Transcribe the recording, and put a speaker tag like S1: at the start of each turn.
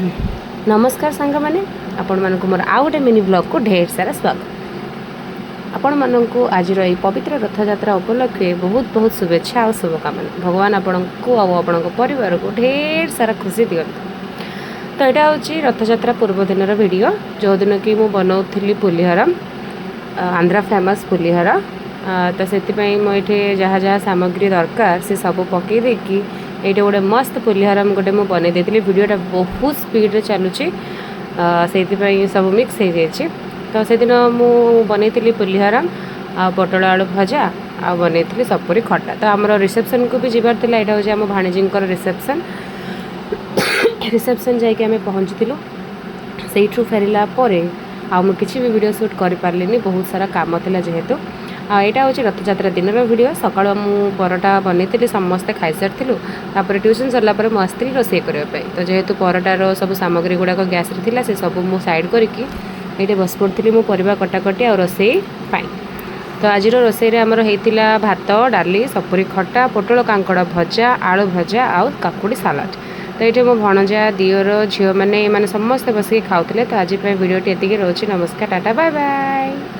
S1: नमस्कार सांग मैंने आपण मानक मोर आउ गोटे मिनी ब्लॉग को ढेर सारा स्वागत। आपण मानक आज पवित्र रथ यात्रा उपलक्षे बहुत बहुत शुभेच्छा और शुभकामना। भगवान आपण को आपण परिवार को ढेर सारा खुशी दिखती। तो यहाँ हूँ रथ यात्रा पूर्व दिन वीडियो जो दिन कि मुझे बनाऊली पुलिहर आंध्रा फेमस पुलिहर। तो से मुझे जहाँ जहाँ सामग्री दरकार से सब पकई देकी ये गोटे मस्त पुलिहर गोटे मुझे बनई देती। वीडियोटा बहुत स्पीड चलुची से सब मिक्स हो जाए। तो से दिन मुझे बनई पुलिहर आ पटल आलू भजा आ बनई सपुरी खटा। तो आम रिसेप्शन को भी जीवार था। यहाँ हूँ आम भाणीजी रिसेप्शन रिसेप्शन जाकि आम पहुँचीलु। से फेरला आम किसी भी वीडियो शूट कर पारे। बहुत सारा काम था जेहेतु यहाँ हूँ रथ यात्रा दिन वीडियो। सका मुझे परोटा बनई समस्ते खाई सारी तापर ट्यूशन सरला मुझे रोसे करने। तो जेहेतु परोटार सब सामग्री गुड़ाक गैस थी से सब मुझे साइड करके ये बस पड़ी मो परिवा कटाकटी और रोसे। तो आज रोसे आमर होता भात डाली सपुरी खटा पोटल कांकड़ भजा आलू भजा आउ काकुड़ी सालाड। तो ये मो भणजा दियोर झील मैंने समस्ते बसिक खाऊले। तो आज वीडियो ये रोचे। नमस्कार टाटा बाय बाय।